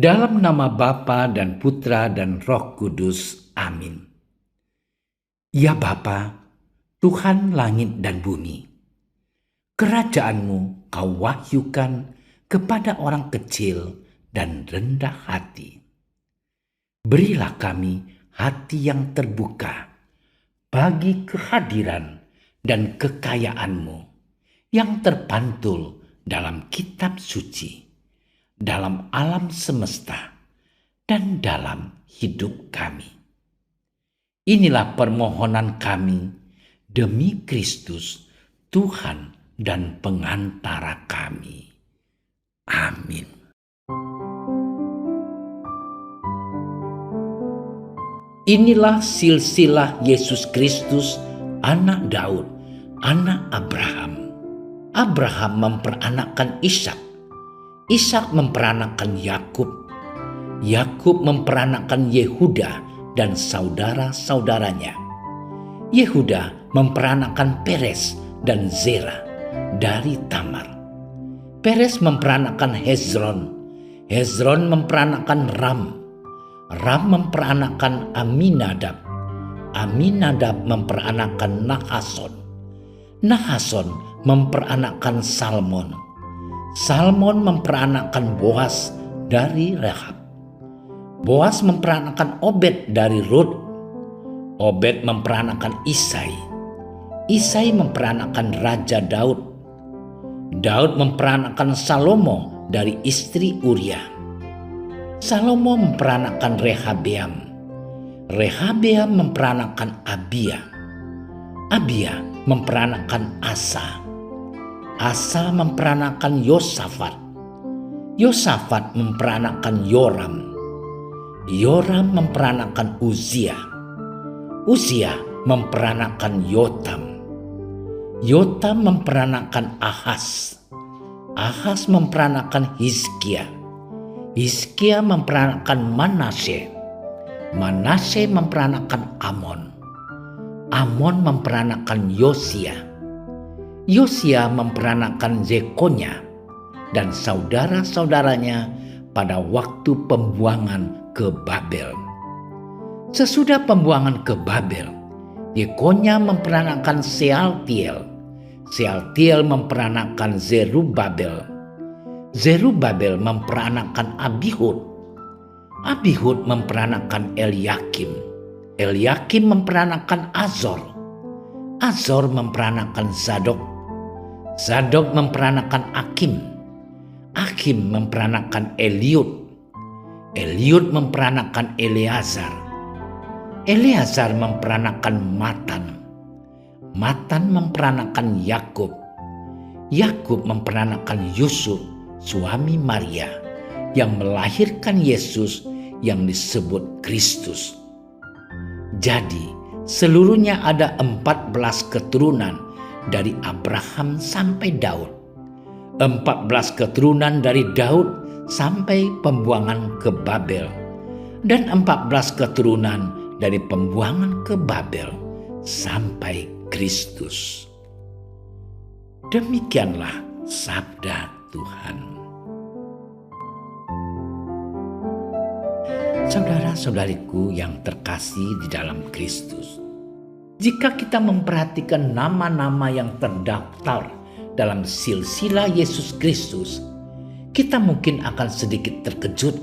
Dalam nama Bapa dan Putra dan Roh Kudus. Amin. Ya Bapa, Tuhan langit dan bumi, kerajaan-Mu Kau wahyukan kepada orang kecil dan rendah hati. Berilah kami hati yang terbuka bagi kehadiran dan kekayaan-Mu yang terpantul dalam kitab suci, dalam alam semesta, dan dalam hidup kami. Inilah permohonan kami demi Kristus, Tuhan dan pengantara kami. Amin. Inilah silsilah Yesus Kristus, anak Daud, anak Abraham. Abraham memperanakkan Ishak. Ishak memperanakkan Yakub. Yakub memperanakkan Yehuda dan saudara-saudaranya. Yehuda memperanakkan Peres dan Zera dari Tamar. Peres memperanakkan Hezron. Hezron memperanakkan Ram. Ram memperanakkan Aminadab. Aminadab memperanakkan Nahason. Nahason memperanakkan Salmon. Salmon memperanakkan Boas dari Rahab. Boas memperanakkan Obed dari Rut. Obed memperanakkan Isai. Isai memperanakkan Raja Daud. Daud memperanakkan Salomo dari istri Uria. Salomo memperanakkan Rehabeam. Rehabeam memperanakkan Abia. Abia memperanakkan Asa. Asa memperanakkan Yosafat. Yosafat memperanakkan Yoram. Yoram memperanakkan Uzia. Uzia memperanakkan Yotam. Yotam memperanakkan Ahaz. Ahaz memperanakkan Hizkia. Hizkia memperanakkan Manasye. Manasye memperanakkan Amon. Amon memperanakkan Yosia. Yosia memperanakkan Zekonya dan saudara-saudaranya pada waktu pembuangan ke Babel. Sesudah pembuangan ke Babel, Yekonya memperanakkan Sealtiel. Sealtiel memperanakkan Zerubabel. Zerubabel memperanakkan Abihud. Abihud memperanakkan Eliakim. Eliakim memperanakkan Azor. Azor memperanakkan Zadok. Zadok memperanakkan Akim. Akim memperanakkan Eliud. Eliud memperanakkan Eleazar. Eleazar memperanakkan Matan. Matan memperanakkan Yakub. Yakub memperanakkan Yusuf, suami Maria, yang melahirkan Yesus yang disebut Kristus. Jadi seluruhnya ada 14 keturunan dari Abraham sampai Daud. 14 keturunan dari Daud sampai pembuangan ke Babel. Dan 14 keturunan dari pembuangan ke Babel sampai Kristus. Demikianlah sabda Tuhan. Saudara-saudariku yang terkasih di dalam Kristus, jika kita memperhatikan nama-nama yang terdaftar dalam silsilah Yesus Kristus, kita mungkin akan sedikit terkejut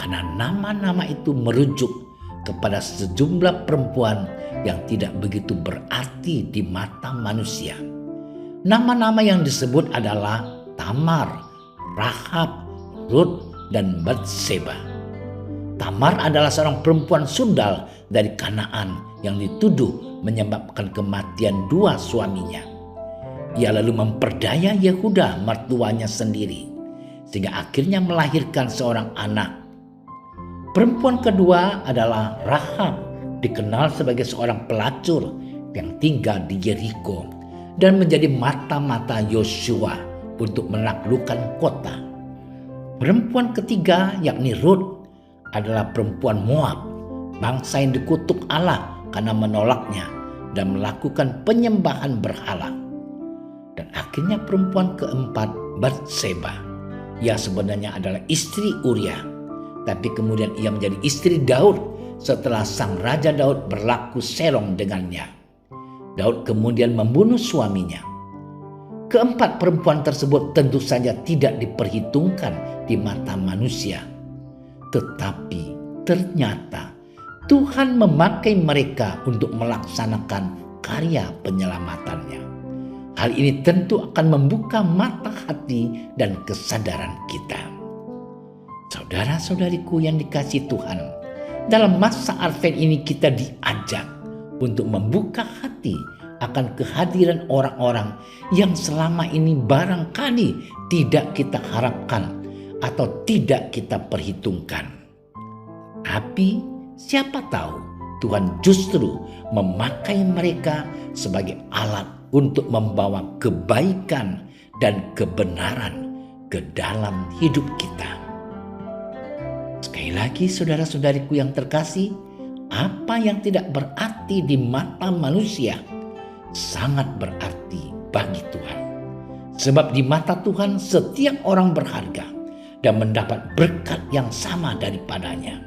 karena nama-nama itu merujuk kepada sejumlah perempuan yang tidak begitu berarti di mata manusia. Nama-nama yang disebut adalah Tamar, Rahab, Rut, dan Batseba. Tamar adalah seorang perempuan sundal dari Kanaan yang dituduh menyebabkan kematian dua suaminya. Ia lalu memperdaya Yehuda, mertuanya sendiri, sehingga akhirnya melahirkan seorang anak. Perempuan kedua adalah Rahab, dikenal sebagai seorang pelacur yang tinggal di Yeriko dan menjadi mata-mata Yosua untuk menaklukkan kota. Perempuan ketiga yakni Rut adalah perempuan Moab, bangsa yang dikutuk Allah karena menolaknya dan melakukan penyembahan berhala. Dan akhirnya perempuan keempat Batseba. Ia sebenarnya adalah istri Uria. tapi kemudian ia menjadi istri Daud setelah sang Raja Daud berlaku serong dengannya. Daud kemudian membunuh suaminya. Keempat perempuan tersebut tentu saja tidak diperhitungkan di mata manusia. Tetapi ternyata Tuhan memakai mereka untuk melaksanakan karya penyelamatannya. Hal ini tentu akan membuka mata hati dan kesadaran kita. Saudara-saudariku yang dikasihi Tuhan, dalam masa Advent ini kita diajak untuk membuka hati akan kehadiran orang-orang yang selama ini barangkali tidak kita harapkan atau tidak kita perhitungkan. Tapi siapa tahu Tuhan justru memakai mereka sebagai alat untuk membawa kebaikan dan kebenaran ke dalam hidup kita. Sekali lagi saudara-saudariku yang terkasih, apa yang tidak berarti di mata manusia sangat berarti bagi Tuhan. Sebab di mata Tuhan setiap orang berharga dan mendapat berkat yang sama daripadanya.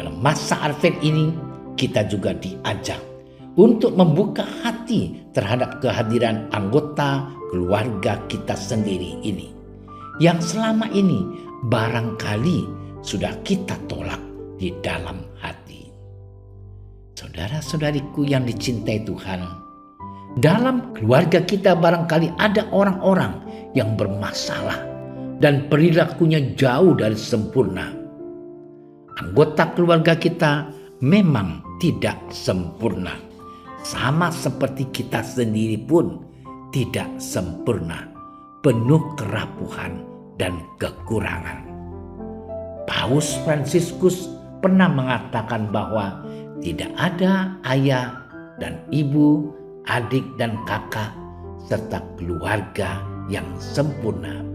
Dalam masa Advent ini kita juga diajak untuk membuka hati terhadap kehadiran anggota keluarga kita sendiri ini, yang selama ini barangkali sudah kita tolak di dalam hati. Saudara-saudariku yang dicintai Tuhan, dalam keluarga kita barangkali ada orang-orang yang bermasalah dan perilakunya jauh dari sempurna. Anggota keluarga kita memang tidak sempurna. Sama seperti kita sendiri pun tidak sempurna, penuh kerapuhan dan kekurangan. Paus Fransiskus pernah mengatakan bahwa tidak ada ayah dan ibu, adik dan kakak, serta keluarga yang sempurna.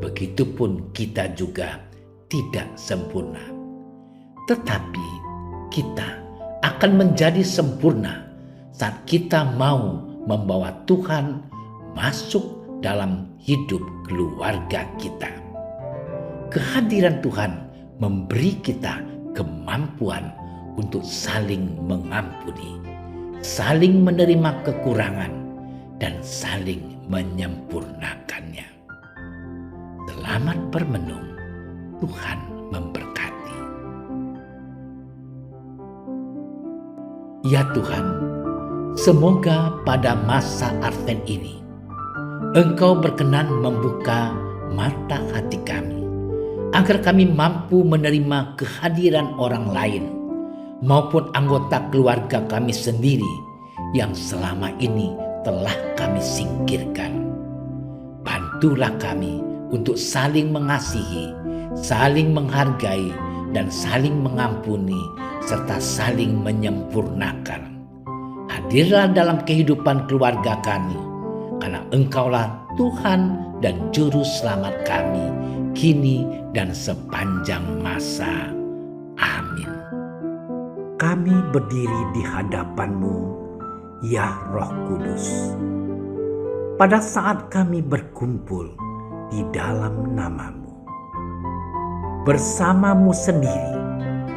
Begitupun kita juga tidak sempurna. Tetapi kita akan menjadi sempurna saat kita mau membawa Tuhan masuk dalam hidup keluarga kita. Kehadiran Tuhan memberi kita kemampuan untuk saling mengampuni, saling menerima kekurangan, dan saling menyempurnakannya. Selamat bermenung, Tuhan memberkati. Ya Tuhan, semoga pada masa Advent ini Engkau berkenan membuka mata hati kami, agar kami mampu menerima kehadiran orang lain maupun anggota keluarga kami sendiri yang selama ini telah kami singkirkan. Bantulah kami untuk saling mengasihi, saling menghargai, dan saling mengampuni, serta saling menyempurnakan. Hadirlah dalam kehidupan keluarga kami, karena Engkaulah Tuhan dan Juru Selamat kami, kini dan sepanjang masa. Amin. Kami berdiri di hadapan-Mu, ya Roh Kudus. Pada saat kami berkumpul di dalam nama-Mu, bersama-Mu sendiri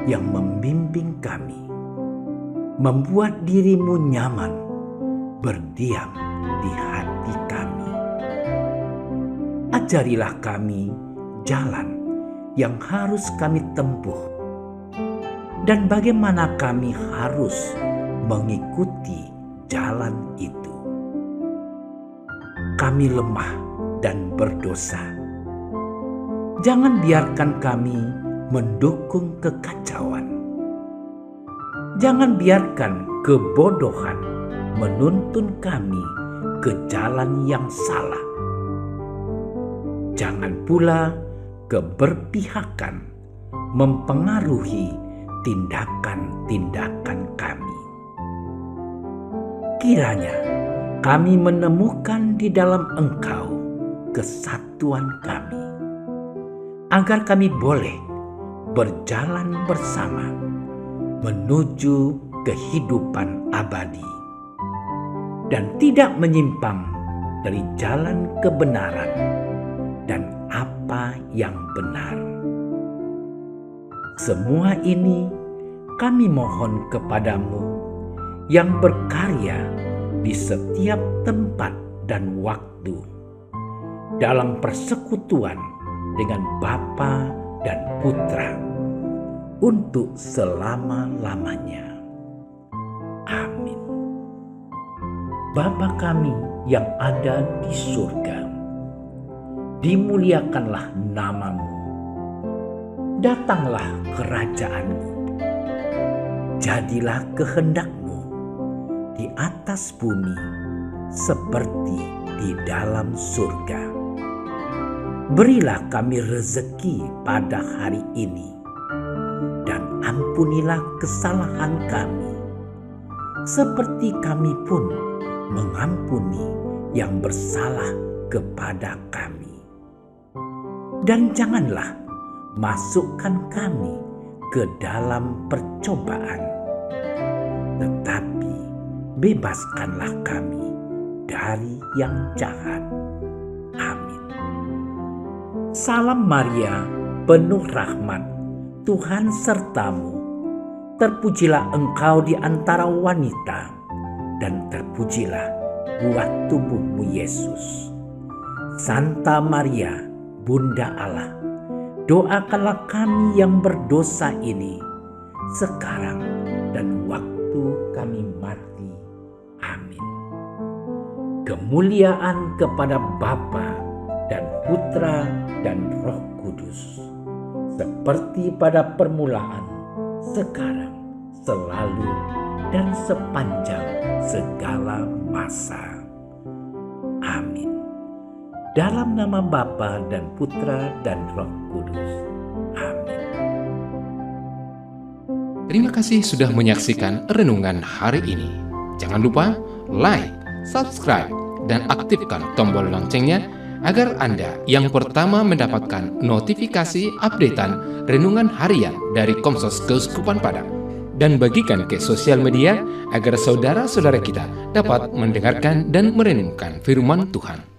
yang membimbing kami, membuat diri-Mu nyaman berdiam di hati kami. Ajarilah kami jalan yang harus kami tempuh, dan bagaimana kami harus mengikuti jalan itu. Kami lemah dan berdosa. Jangan biarkan kami mendukung kekacauan. Jangan biarkan kebodohan menuntun kami ke jalan yang salah. Jangan pula keberpihakan mempengaruhi tindakan-tindakan kami. Kiranya kami menemukan di dalam Engkau kesatuan kami, agar kami boleh berjalan bersama menuju kehidupan abadi dan tidak menyimpang dari jalan kebenaran dan apa yang benar. Semua ini kami mohon kepadamu yang berkarya di setiap tempat dan waktu dalam persekutuan dengan Bapa dan Putra untuk selama-lamanya. Amin. Bapa kami yang ada di surga, dimuliakanlah namamu. Datanglah kerajaan-Mu. Jadilah kehendak-Mu di atas bumi seperti di dalam surga. Berilah kami rezeki pada hari ini, dan ampunilah kesalahan kami, seperti kami pun mengampuni yang bersalah kepada kami. Dan janganlah masukkan kami ke dalam percobaan, tetapi bebaskanlah kami dari yang jahat. Amin. Salam Maria, penuh rahmat, Tuhan sertamu. Terpujilah engkau di antara wanita, dan terpujilah buah tubuhmu Yesus. Santa Maria, Bunda Allah, doakanlah kami yang berdosa ini, sekarang dan waktu kami mati. Amin. Kemuliaan kepada Bapa dan Putra dan Roh Kudus, seperti pada permulaan, sekarang, selalu, dan sepanjang segala masa. Amin. Dalam nama Bapa dan Putra dan Roh Kudus. Amin. Terima kasih sudah menyaksikan renungan hari ini. Jangan lupa like, subscribe, dan aktifkan tombol loncengnya agar Anda yang pertama mendapatkan notifikasi updatean renungan harian dari Komsos Keuskupan Padang. Dan bagikan ke sosial media agar saudara-saudara kita dapat mendengarkan dan merenungkan firman Tuhan.